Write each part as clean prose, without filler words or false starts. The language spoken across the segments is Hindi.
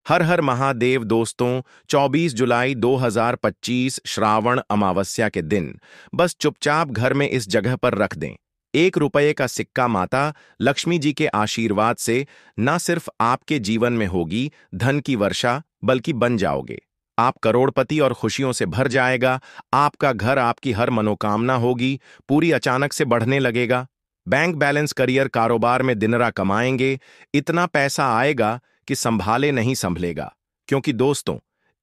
हर हर महादेव दोस्तों। 24 जुलाई 2025 श्रावण अमावस्या के दिन बस चुपचाप घर में इस जगह पर रख दें। 1 रुपये का सिक्का माता लक्ष्मी जी के आशीर्वाद से न सिर्फ आपके जीवन में होगी धन की वर्षा, बल्कि बन जाओगे आप करोड़पति और खुशियों से भर जाएगा। आपका घर, आपकी हर मनोकामना होगी पूरी, अचानक से बढ़ने लगेगा। बैंक बैलेंस, करियर, कारोबार में दिनरा कमाएंगे। इतना पैसा आएगा कि संभाले नहीं संभलेगा। क्योंकि दोस्तों,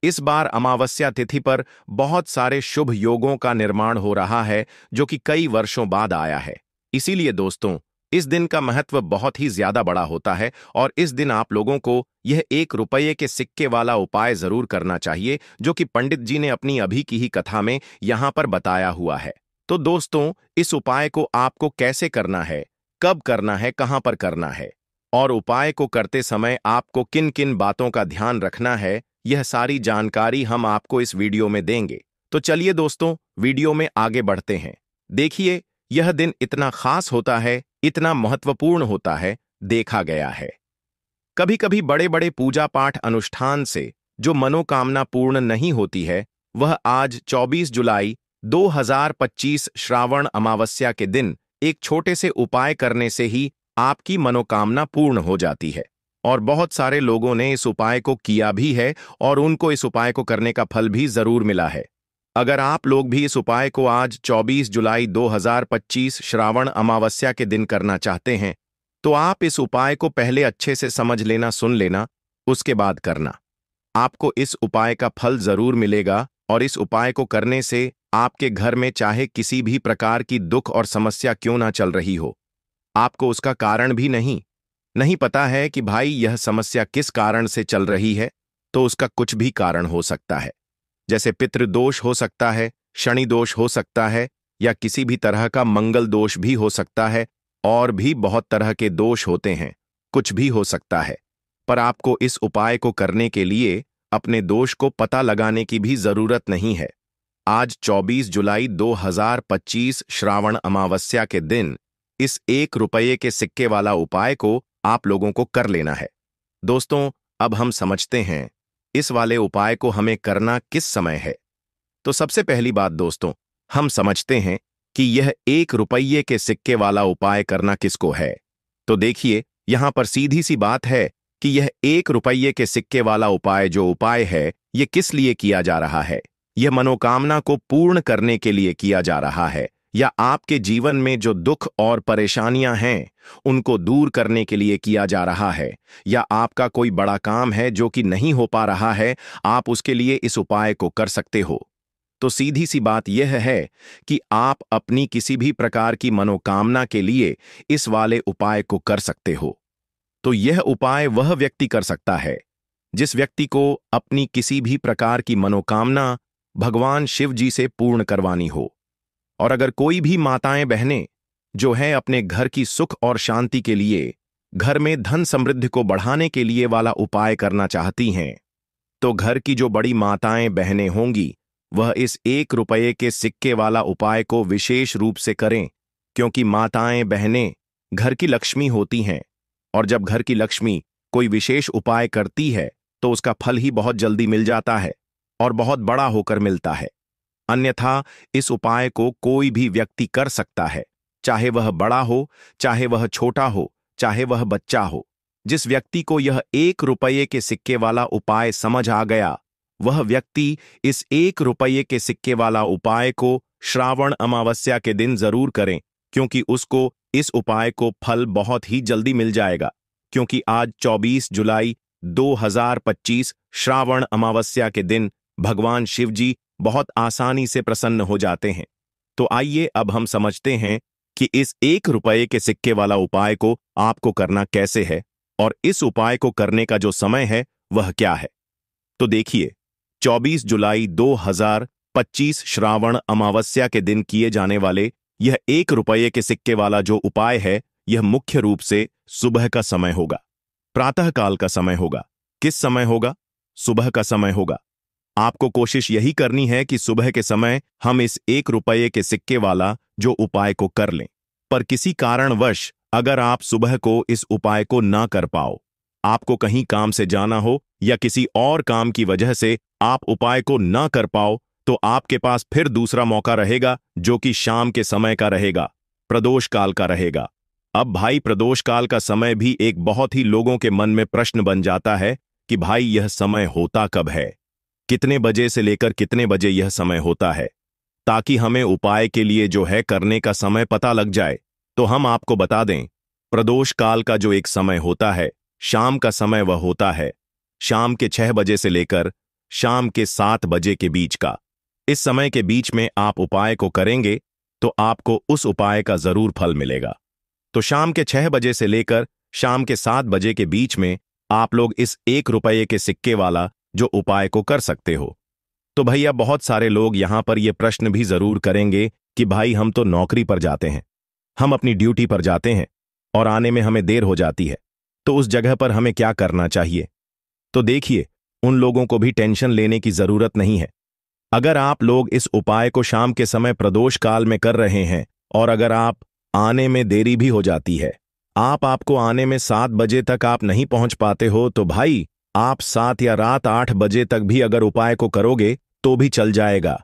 इस बार अमावस्या तिथि पर बहुत सारे शुभ योगों का निर्माण हो रहा है जो कि कई वर्षों बाद आया है। इसीलिए दोस्तों, इस दिन का महत्व बहुत ही ज्यादा बड़ा होता है और इस दिन आप लोगों को यह 1 रुपये के सिक्के वाला उपाय जरूर करना चाहिए जो कि पंडित जी ने अपनी अभी की ही कथा में यहां पर बताया हुआ है। तो दोस्तों, इस उपाय को आपको कैसे करना है, कब करना है, कहां पर करना है और उपाय को करते समय आपको किन किन बातों का ध्यान रखना है, यह सारी जानकारी हम आपको इस वीडियो में देंगे। तो चलिए दोस्तों, वीडियो में आगे बढ़ते हैं। देखिए, यह दिन इतना खास होता है, इतना महत्वपूर्ण होता है, देखा गया है कभी कभी बड़े बड़े पूजा पाठ अनुष्ठान से जो मनोकामना पूर्ण नहीं होती है, वह आज 24 जुलाई 2025 श्रावण अमावस्या के दिन एक छोटे से उपाय करने से ही आपकी मनोकामना पूर्ण हो जाती है। और बहुत सारे लोगों ने इस उपाय को किया भी है और उनको इस उपाय को करने का फल भी जरूर मिला है। अगर आप लोग भी इस उपाय को आज 24 जुलाई 2025 श्रावण अमावस्या के दिन करना चाहते हैं, तो आप इस उपाय को पहले अच्छे से समझ लेना, सुन लेना, उसके बाद करना। आपको इस उपाय का फल जरूर मिलेगा और इस उपाय को करने से आपके घर में चाहे किसी भी प्रकार की दुख और समस्या क्यों ना चल रही हो, आपको उसका कारण भी नहीं पता है कि भाई यह समस्या किस कारण से चल रही है, तो उसका कुछ भी कारण हो सकता है। जैसे पितृदोष हो सकता है, शनि दोष हो सकता है, या किसी भी तरह का मंगल दोष भी हो सकता है, और भी बहुत तरह के दोष होते हैं, कुछ भी हो सकता है। पर आपको इस उपाय को करने के लिए अपने दोष को पता लगाने की भी जरूरत नहीं है। आज 24 जुलाई 2025 श्रावण अमावस्या के दिन इस 1 रुपये के सिक्के वाला उपाय को आप लोगों को कर लेना है। दोस्तों, अब हम समझते हैं इस वाले उपाय को हमें करना किस समय है। तो सबसे पहली बात दोस्तों, हम समझते हैं कि यह 1 रुपये के सिक्के वाला उपाय करना किसको है। तो देखिए, यहां पर सीधी सी बात है कि यह 1 रुपये के सिक्के वाला उपाय जो उपाय है, यह किस लिए किया जा रहा है। यह मनोकामना को पूर्ण करने के लिए किया जा रहा है, या आपके जीवन में जो दुख और परेशानियां हैं उनको दूर करने के लिए किया जा रहा है, या आपका कोई बड़ा काम है जो कि नहीं हो पा रहा है, आप उसके लिए इस उपाय को कर सकते हो। तो सीधी सी बात यह है कि आप अपनी किसी भी प्रकार की मनोकामना के लिए इस वाले उपाय को कर सकते हो। तो यह उपाय वह व्यक्ति कर सकता है जिस व्यक्ति को अपनी किसी भी प्रकार की मनोकामना भगवान शिव जी से पूर्ण करवानी हो। और अगर कोई भी माताएं बहनें जो है अपने घर की सुख और शांति के लिए, घर में धन समृद्धि को बढ़ाने के लिए वाला उपाय करना चाहती हैं, तो घर की जो बड़ी माताएं बहनें होंगी वह इस 1 रुपये के सिक्के वाला उपाय को विशेष रूप से करें। क्योंकि माताएं बहनें घर की लक्ष्मी होती हैं, और जब घर की लक्ष्मी कोई विशेष उपाय करती है तो उसका फल ही बहुत जल्दी मिल जाता है और बहुत बड़ा होकर मिलता है। अन्यथा इस उपाय को कोई भी व्यक्ति कर सकता है, चाहे वह बड़ा हो, चाहे वह छोटा हो, चाहे वह बच्चा हो। जिस व्यक्ति को यह 1 रुपये के सिक्के वाला उपाय समझ आ गया, वह व्यक्ति इस 1 रुपये के सिक्के वाला उपाय को श्रावण अमावस्या के दिन जरूर करें, क्योंकि उसको इस उपाय को फल बहुत ही जल्दी मिल जाएगा। क्योंकि आज 24 जुलाई 2025 श्रावण अमावस्या के दिन भगवान शिव जी बहुत आसानी से प्रसन्न हो जाते हैं। तो आइए अब हम समझते हैं कि इस 1 रुपये के सिक्के वाला उपाय को आपको करना कैसे है और इस उपाय को करने का जो समय है वह क्या है। तो देखिए, 24 जुलाई 2025 श्रावण अमावस्या के दिन किए जाने वाले यह 1 रुपये के सिक्के वाला जो उपाय है, यह मुख्य रूप से सुबह का समय होगा, प्रातःकाल का समय होगा। किस समय होगा? सुबह का समय होगा। आपको कोशिश यही करनी है कि सुबह के समय हम इस 1 रुपये के सिक्के वाला जो उपाय को कर लें। पर किसी कारणवश अगर आप सुबह को इस उपाय को ना कर पाओ, आपको कहीं काम से जाना हो या किसी और काम की वजह से आप उपाय को न कर पाओ, तो आपके पास फिर दूसरा मौका रहेगा, जो कि शाम के समय का रहेगा, प्रदोष काल का रहेगा। अब भाई, प्रदोष काल का समय भी एक बहुत ही लोगों के मन में प्रश्न बन जाता है कि भाई यह समय होता कब है, कितने बजे से लेकर कितने बजे यह समय होता है, ताकि हमें उपाय के लिए जो है करने का समय पता लग जाए। तो हम आपको बता दें, प्रदोष काल का जो एक समय होता है, शाम का समय, वह होता है शाम के 6 बजे से लेकर शाम के 7 बजे के बीच का। इस समय के बीच में आप उपाय को करेंगे तो आपको उस उपाय का जरूर फल मिलेगा। तो शाम के 6 बजे से लेकर शाम के 7 बजे के बीच में आप लोग इस 1 रुपये के सिक्के वाला जो उपाय को कर सकते हो। तो भैया, बहुत सारे लोग यहां पर यह प्रश्न भी जरूर करेंगे कि भाई, हम तो नौकरी पर जाते हैं, हम अपनी ड्यूटी पर जाते हैं और आने में हमें देर हो जाती है, तो उस जगह पर हमें क्या करना चाहिए? तो देखिए, उन लोगों को भी टेंशन लेने की जरूरत नहीं है। अगर आप लोग इस उपाय को शाम के समय प्रदोष काल में कर रहे हैं और अगर आप आने में देरी भी हो जाती है, आपको आने में 7 बजे तक आप नहीं पहुंच पाते हो, तो भाई आप 7 या रात 8 बजे तक भी अगर उपाय को करोगे तो भी चल जाएगा।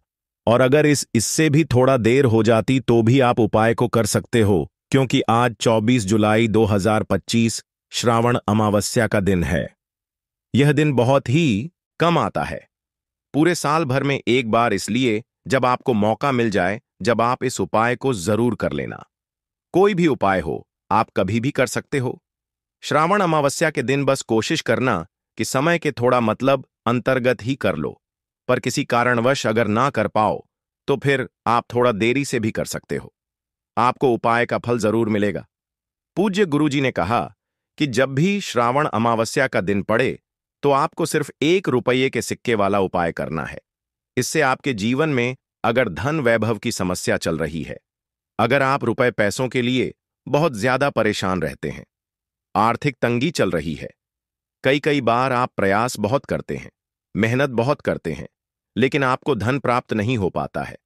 और अगर इससे भी थोड़ा देर हो जाती तो भी आप उपाय को कर सकते हो, क्योंकि आज 24 जुलाई 2025 श्रावण अमावस्या का दिन है। यह दिन बहुत ही कम आता है, पूरे साल भर में एक बार, इसलिए जब आपको मौका मिल जाए, जब आप इस उपाय को जरूर कर लेना। कोई भी उपाय हो, आप कभी भी कर सकते हो। श्रावण अमावस्या के दिन बस कोशिश करना कि समय के थोड़ा अंतर्गत ही कर लो, पर किसी कारणवश अगर ना कर पाओ तो फिर आप थोड़ा देरी से भी कर सकते हो, आपको उपाय का फल जरूर मिलेगा। पूज्य गुरुजी ने कहा कि जब भी श्रावण अमावस्या का दिन पड़े तो आपको सिर्फ 1 रुपये के सिक्के वाला उपाय करना है। इससे आपके जीवन में अगर धन वैभव की समस्या चल रही है, अगर आप रुपए पैसों के लिए बहुत ज्यादा परेशान रहते हैं, आर्थिक तंगी चल रही है, कई कई बार आप प्रयास बहुत करते हैं, मेहनत बहुत करते हैं, लेकिन आपको धन प्राप्त नहीं हो पाता है,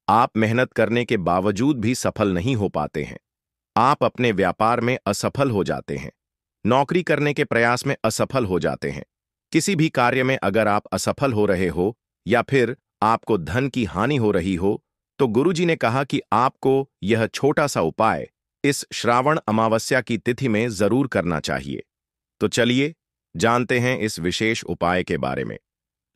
आप मेहनत करने के बावजूद भी सफल नहीं हो पाते हैं, आप अपने व्यापार में असफल हो जाते हैं, नौकरी करने के प्रयास में असफल हो जाते हैं, किसी भी कार्य में अगर आप असफल हो रहे हो या फिर आपको धन की हानि हो रही हो, तो गुरुजी ने कहा कि आपको यह छोटा सा उपाय इस श्रावण अमावस्या की तिथि में जरूर करना चाहिए। तो चलिए जानते हैं इस विशेष उपाय के बारे में।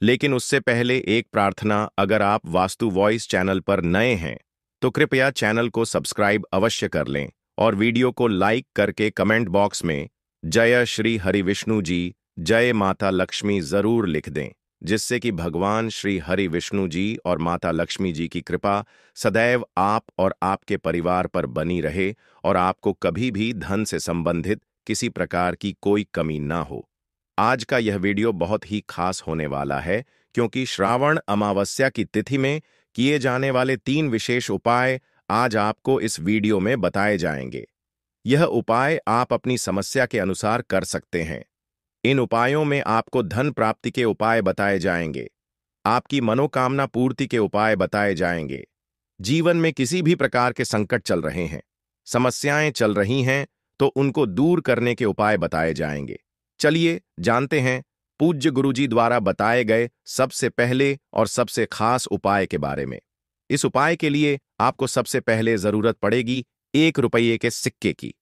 लेकिन उससे पहले एक प्रार्थना, अगर आप वास्तु वॉइस चैनल पर नए हैं तो कृपया चैनल को सब्सक्राइब अवश्य कर लें और वीडियो को लाइक करके कमेंट बॉक्स में जय श्री हरि विष्णु जी, जय माता लक्ष्मी जरूर लिख दें, जिससे कि भगवान श्री हरि विष्णु जी और माता लक्ष्मी जी की कृपा सदैव आप और आपके परिवार पर बनी रहे और आपको कभी भी धन से संबंधित किसी प्रकार की कोई कमी ना हो। आज का यह वीडियो बहुत ही खास होने वाला है, क्योंकि श्रावण अमावस्या की तिथि में किए जाने वाले 3 विशेष उपाय आज आपको इस वीडियो में बताए जाएंगे। यह उपाय आप अपनी समस्या के अनुसार कर सकते हैं। इन उपायों में आपको धन प्राप्ति के उपाय बताए जाएंगे, आपकी मनोकामना पूर्ति के उपाय बताए जाएंगे, जीवन में किसी भी प्रकार के संकट चल रहे हैं, समस्याएं चल रही हैं, तो उनको दूर करने के उपाय बताए जाएंगे। चलिए जानते हैं पूज्य गुरुजी द्वारा बताए गए सबसे पहले और सबसे खास उपाय के बारे में। इस उपाय के लिए आपको सबसे पहले जरूरत पड़ेगी 1 रुपये के सिक्के की।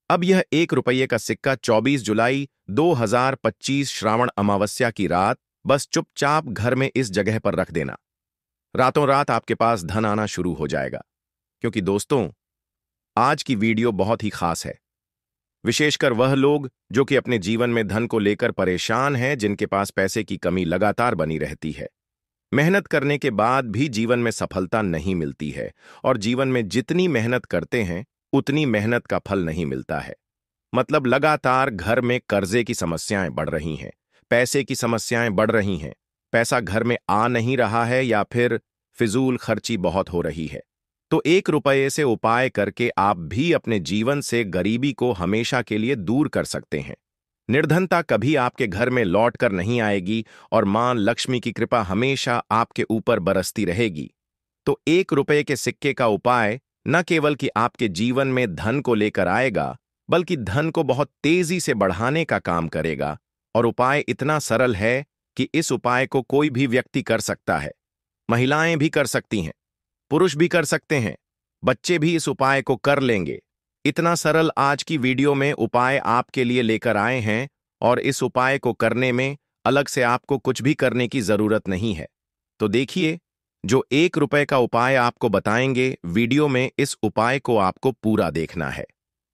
अब यह 1 रुपये का सिक्का 24 जुलाई 2025 श्रावण अमावस्या की रात बस चुपचाप घर में इस जगह पर रख देना। रातों रात आपके पास धन आना शुरू हो जाएगा। क्योंकि दोस्तों, आज की वीडियो बहुत ही खास है, विशेषकर वह लोग जो कि अपने जीवन में धन को लेकर परेशान हैं, जिनके पास पैसे की कमी लगातार बनी रहती है, मेहनत करने के बाद भी जीवन में सफलता नहीं मिलती है और जीवन में जितनी मेहनत करते हैं उतनी मेहनत का फल नहीं मिलता है। मतलब लगातार घर में कर्जे की समस्याएं बढ़ रही हैं, पैसे की समस्याएं बढ़ रही हैं, पैसा घर में आ नहीं रहा है या फिर फिजूल खर्ची बहुत हो रही है। तो 1 रुपये से उपाय करके आप भी अपने जीवन से गरीबी को हमेशा के लिए दूर कर सकते हैं। निर्धनता कभी आपके घर में लौट कर नहीं आएगी और मां लक्ष्मी की कृपा हमेशा आपके ऊपर बरसती रहेगी। तो 1 रुपये के सिक्के का उपाय न केवल कि आपके जीवन में धन को लेकर आएगा, बल्कि धन को बहुत तेजी से बढ़ाने का काम करेगा। और उपाय इतना सरल है कि इस उपाय को कोई भी व्यक्ति कर सकता है। महिलाएं भी कर सकती हैं, पुरुष भी कर सकते हैं, बच्चे भी इस उपाय को कर लेंगे। इतना सरल आज की वीडियो में उपाय आपके लिए लेकर आए हैं, और इस उपाय को करने में अलग से आपको कुछ भी करने की जरूरत नहीं है। तो देखिए, जो 1 रुपए का उपाय आपको बताएंगे वीडियो में, इस उपाय को आपको पूरा देखना है।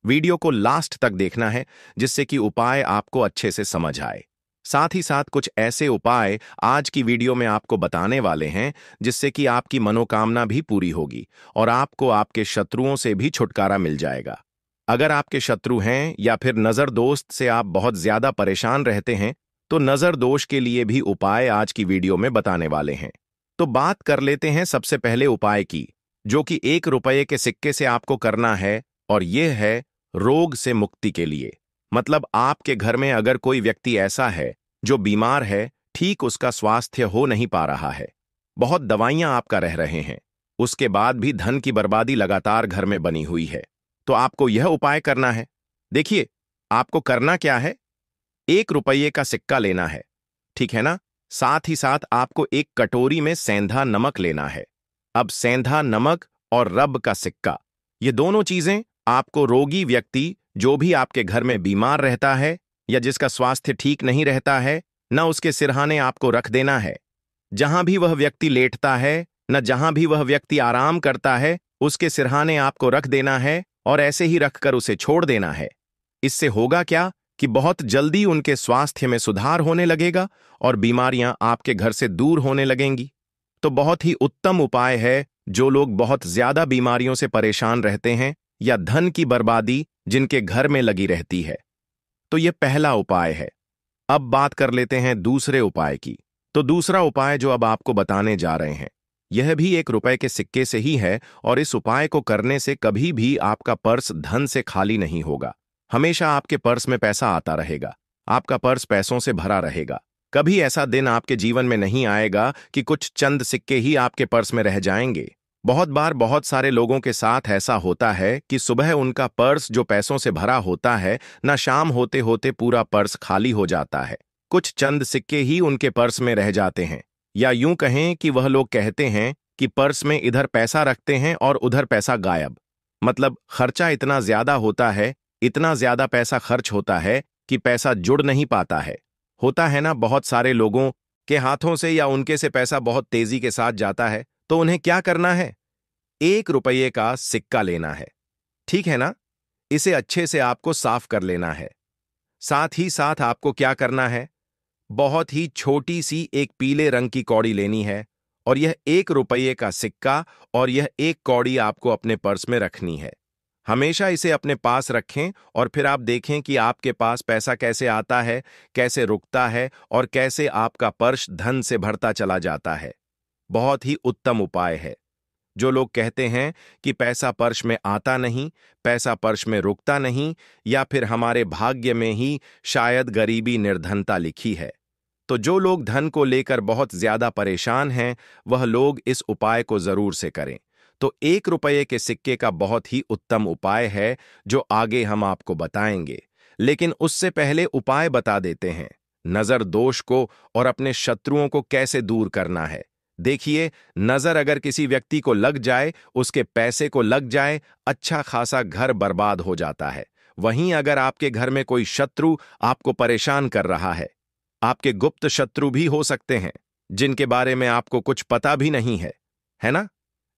वीडियो को लास्ट तक देखना है, जिससे कि उपाय आपको अच्छे से समझ आए। साथ ही साथ कुछ ऐसे उपाय आज की वीडियो में आपको बताने वाले हैं जिससे कि आपकी मनोकामना भी पूरी होगी और आपको आपके शत्रुओं से भी छुटकारा मिल जाएगा। अगर आपके शत्रु हैं या फिर नजर दोस्त से आप बहुत ज्यादा परेशान रहते हैं, तो नजर दोष के लिए भी उपाय आज की वीडियो में बताने वाले हैं। तो बात कर लेते हैं सबसे पहले उपाय की, जो कि 1 रुपये के सिक्के से आपको करना है, और यह है रोग से मुक्ति के लिए। मतलब आपके घर में अगर कोई व्यक्ति ऐसा है जो बीमार है, ठीक उसका स्वास्थ्य हो नहीं पा रहा है, बहुत दवाइयां आपका रह रहे हैं, उसके बाद भी धन की बर्बादी लगातार घर में बनी हुई है, तो आपको यह उपाय करना है। देखिए, आपको करना क्या है, 1 रुपये का सिक्का लेना है, ठीक है ना। साथ ही साथ आपको एक कटोरी में सेंधा नमक लेना है। अब सेंधा नमक और रब का सिक्का, ये दोनों चीजें आपको रोगी व्यक्ति, जो भी आपके घर में बीमार रहता है या जिसका स्वास्थ्य ठीक नहीं रहता है, न उसके सिरहाने आपको रख देना है। जहां भी वह व्यक्ति लेटता है, न जहां भी वह व्यक्ति आराम करता है, उसके सिरहाने आपको रख देना है और ऐसे ही रखकर उसे छोड़ देना है। इससे होगा क्या कि बहुत जल्दी उनके स्वास्थ्य में सुधार होने लगेगा और बीमारियां आपके घर से दूर होने लगेंगी। तो बहुत ही उत्तम उपाय है जो लोग बहुत ज्यादा बीमारियों से परेशान रहते हैं या धन की बर्बादी जिनके घर में लगी रहती है। तो यह पहला उपाय है। अब बात कर लेते हैं दूसरे उपाय की। तो दूसरा उपाय जो अब आपको बताने जा रहे हैं, यह भी 1 रुपए के सिक्के से ही है, और इस उपाय को करने से कभी भी आपका पर्स धन से खाली नहीं होगा। हमेशा आपके पर्स में पैसा आता रहेगा, आपका पर्स पैसों से भरा रहेगा। कभी ऐसा दिन आपके जीवन में नहीं आएगा कि कुछ चंद सिक्के ही आपके पर्स में रह जाएंगे। बहुत बार बहुत सारे लोगों के साथ ऐसा होता है कि सुबह उनका पर्स जो पैसों से भरा होता है, ना शाम होते होते पूरा पर्स खाली हो जाता है। कुछ चंद सिक्के ही उनके पर्स में रह जाते हैं, या यूं कहें कि वह लोग कहते हैं कि पर्स में इधर पैसा रखते हैं और उधर पैसा गायब। मतलब खर्चा इतना ज्यादा होता है, इतना ज्यादा पैसा खर्च होता है कि पैसा जुड़ नहीं पाता है। होता है ना, बहुत सारे लोगों के हाथों से या उनके से पैसा बहुत तेजी के साथ जाता है, तो उन्हें क्या करना है, 1 रुपये का सिक्का लेना है, ठीक है ना। इसे अच्छे से आपको साफ कर लेना है। साथ ही साथ आपको क्या करना है, बहुत ही छोटी सी एक पीले रंग की कौड़ी लेनी है, और यह 1 रुपये का सिक्का और यह एक कौड़ी आपको अपने पर्स में रखनी है। हमेशा इसे अपने पास रखें और फिर आप देखें कि आपके पास पैसा कैसे आता है, कैसे रुकता है और कैसे आपका पर्स धन से भरता चला जाता है। बहुत ही उत्तम उपाय है। जो लोग कहते हैं कि पैसा पर्स में आता नहीं, पैसा पर्स में रुकता नहीं, या फिर हमारे भाग्य में ही शायद गरीबी निर्धनता लिखी है, तो जो लोग धन को लेकर बहुत ज्यादा परेशान हैं, वह लोग इस उपाय को जरूर से करें। तो 1 रुपये के सिक्के का बहुत ही उत्तम उपाय है जो आगे हम आपको बताएंगे, लेकिन उससे पहले उपाय बता देते हैं नजर दोष को और अपने शत्रुओं को कैसे दूर करना है। देखिए, नजर अगर किसी व्यक्ति को लग जाए, उसके पैसे को लग जाए, अच्छा खासा घर बर्बाद हो जाता है। वहीं अगर आपके घर में कोई शत्रु आपको परेशान कर रहा है, आपके गुप्त शत्रु भी हो सकते हैं जिनके बारे में आपको कुछ पता भी नहीं है ना।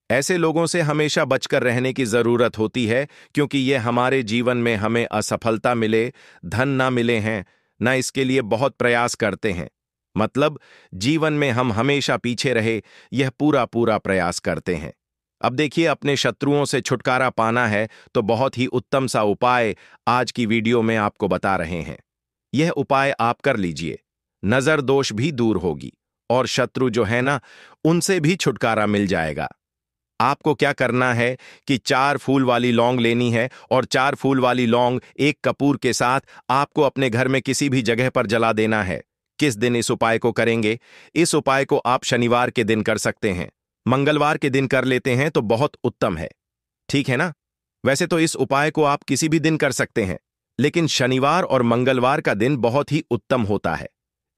ऐसे लोगों से हमेशा बचकर रहने की जरूरत होती है, क्योंकि ये हमारे जीवन में हमें असफलता मिले, धन ना मिले हैं, ना इसके लिए बहुत प्रयास करते हैं। मतलब जीवन में हम हमेशा पीछे रहे, यह पूरा पूरा प्रयास करते हैं। अब देखिए, अपने शत्रुओं से छुटकारा पाना है तो बहुत ही उत्तम सा उपाय आज की वीडियो में आपको बता रहे हैं। यह उपाय आप कर लीजिए, नजर दोष भी दूर होगी और शत्रु जो है ना, उनसे भी छुटकारा मिल जाएगा। आपको क्या करना है कि 4 फूल वाली लौंग लेनी है, और 4 फूल वाली लौंग एक कपूर के साथ आपको अपने घर में किसी भी जगह पर जला देना है। किस दिन इस उपाय को करेंगे? इस उपाय को आप शनिवार के दिन कर सकते हैं, मंगलवार के दिन कर लेते हैं तो बहुत उत्तम है, ठीक है ना। वैसे तो इस उपाय को आप किसी भी दिन कर सकते हैं, लेकिन शनिवार और मंगलवार का दिन बहुत ही उत्तम होता है।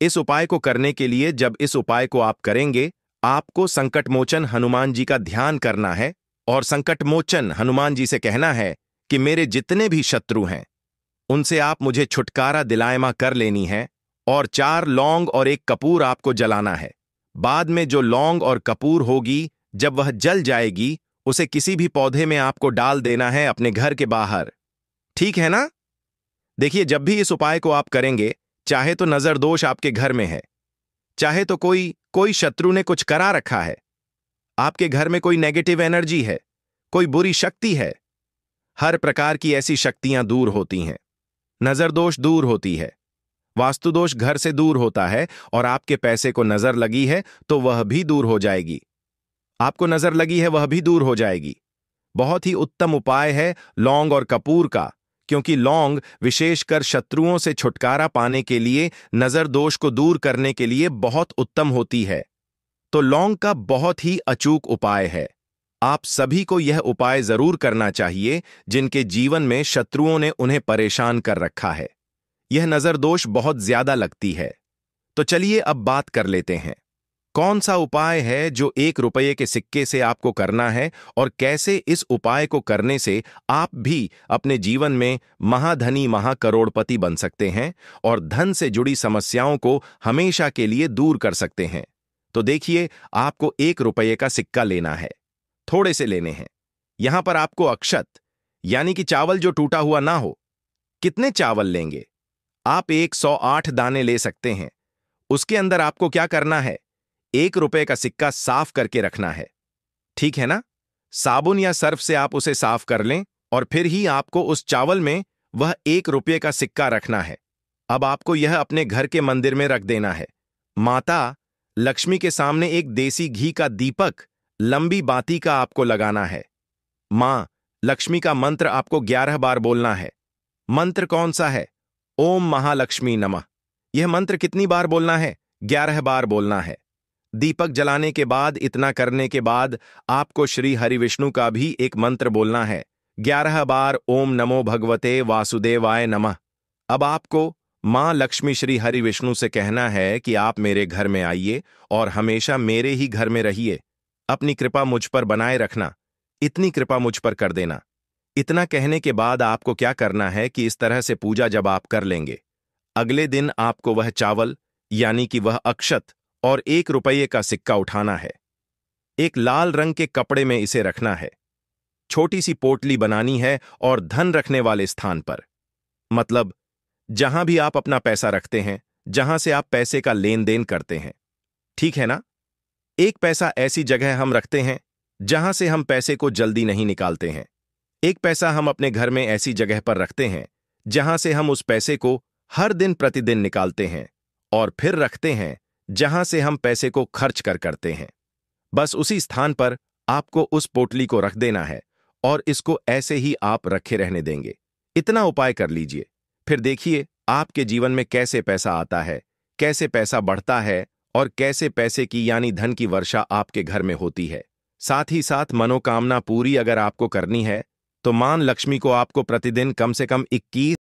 इस उपाय को करने के लिए जब इस उपाय को आप करेंगे, आपको संकटमोचन हनुमान जी का ध्यान करना है और संकटमोचन हनुमान जी से कहना है कि मेरे जितने भी शत्रु हैं उनसे आप मुझे छुटकारा दिलायमा कर लेनी है, और 4 लौंग और 1 कपूर आपको जलाना है। बाद में जो लौंग और कपूर होगी, जब वह जल जाएगी, उसे किसी भी पौधे में आपको डाल देना है अपने घर के बाहर। ठीक है ना? देखिए, जब भी इस उपाय को आप करेंगे, चाहे तो नजर दोष आपके घर में है, चाहे तो कोई शत्रु ने कुछ करा रखा है, आपके घर में कोई नेगेटिव एनर्जी है, कोई बुरी शक्ति है, हर प्रकार की ऐसी शक्तियां दूर होती हैं। नजर दोष दूर होती है, वास्तु दोष घर से दूर होता है, और आपके पैसे को नजर लगी है तो वह भी दूर हो जाएगी। आपको नजर लगी है वह भी दूर हो जाएगी। बहुत ही उत्तम उपाय है लौंग और कपूर का, क्योंकि लौंग विशेषकर शत्रुओं से छुटकारा पाने के लिए, नजर दोष को दूर करने के लिए बहुत उत्तम होती है। तो लौंग का बहुत ही अचूक उपाय है। आप सभी को यह उपाय जरूर करना चाहिए जिनके जीवन में शत्रुओं ने उन्हें परेशान कर रखा है। यह नजर दोष बहुत ज्यादा लगती है। तो चलिए अब बात कर लेते हैं, कौन सा उपाय है जो 1 रुपये के सिक्के से आपको करना है, और कैसे इस उपाय को करने से आप भी अपने जीवन में महाधनी महाकरोड़पति बन सकते हैं और धन से जुड़ी समस्याओं को हमेशा के लिए दूर कर सकते हैं। तो देखिए, आपको 1 रुपये का सिक्का लेना है, थोड़े से लेने हैं। यहां पर आपको अक्षत यानी कि चावल जो टूटा हुआ ना हो। कितने चावल लेंगे? आप 108 दाने ले सकते हैं। उसके अंदर आपको क्या करना है? 1 रुपये का सिक्का साफ करके रखना है। ठीक है ना? साबुन या सर्फ से आप उसे साफ कर लें, और फिर ही आपको उस चावल में वह 1 रुपये का सिक्का रखना है। अब आपको यह अपने घर के मंदिर में रख देना है। माता लक्ष्मी के सामने एक देसी घी का दीपक, लंबी बाती का आपको लगाना है। मां लक्ष्मी का मंत्र आपको 11 बार बोलना है। मंत्र कौन सा है? ओम महालक्ष्मी नमः। यह मंत्र कितनी बार बोलना है? 11 बार बोलना है। दीपक जलाने के बाद, इतना करने के बाद आपको श्री हरि विष्णु का भी एक मंत्र बोलना है, 11 बार, ओम नमो भगवते वासुदेवाय नमः। अब आपको मां लक्ष्मी श्री हरि विष्णु से कहना है कि आप मेरे घर में आइए और हमेशा मेरे ही घर में रहिए। अपनी कृपा मुझ पर बनाए रखना, इतनी कृपा मुझ पर कर देना। इतना कहने के बाद आपको क्या करना है कि इस तरह से पूजा जब आप कर लेंगे, अगले दिन आपको वह चावल यानी कि वह अक्षत और 1 रुपये का सिक्का उठाना है। एक लाल रंग के कपड़े में इसे रखना है। छोटी सी पोटली बनानी है और धन रखने वाले स्थान पर, मतलब जहां भी आप अपना पैसा रखते हैं, जहां से आप पैसे का लेन देन करते हैं। ठीक है ना? एक पैसा ऐसी जगह हम रखते हैं जहां से हम पैसे को जल्दी नहीं निकालते हैं। एक पैसा हम अपने घर में ऐसी जगह पर रखते हैं जहां से हम उस पैसे को हर दिन प्रतिदिन निकालते हैं, और फिर रखते हैं जहां से हम पैसे को खर्च करते हैं। बस उसी स्थान पर आपको उस पोटली को रख देना है, और इसको ऐसे ही आप रखे रहने देंगे। इतना उपाय कर लीजिए, फिर देखिए आपके जीवन में कैसे पैसा आता है, कैसे पैसा बढ़ता है, और कैसे पैसे की यानी धन की वर्षा आपके घर में होती है। साथ ही साथ मनोकामना पूरी अगर आपको करनी है तो मां लक्ष्मी को आपको प्रतिदिन कम से कम 21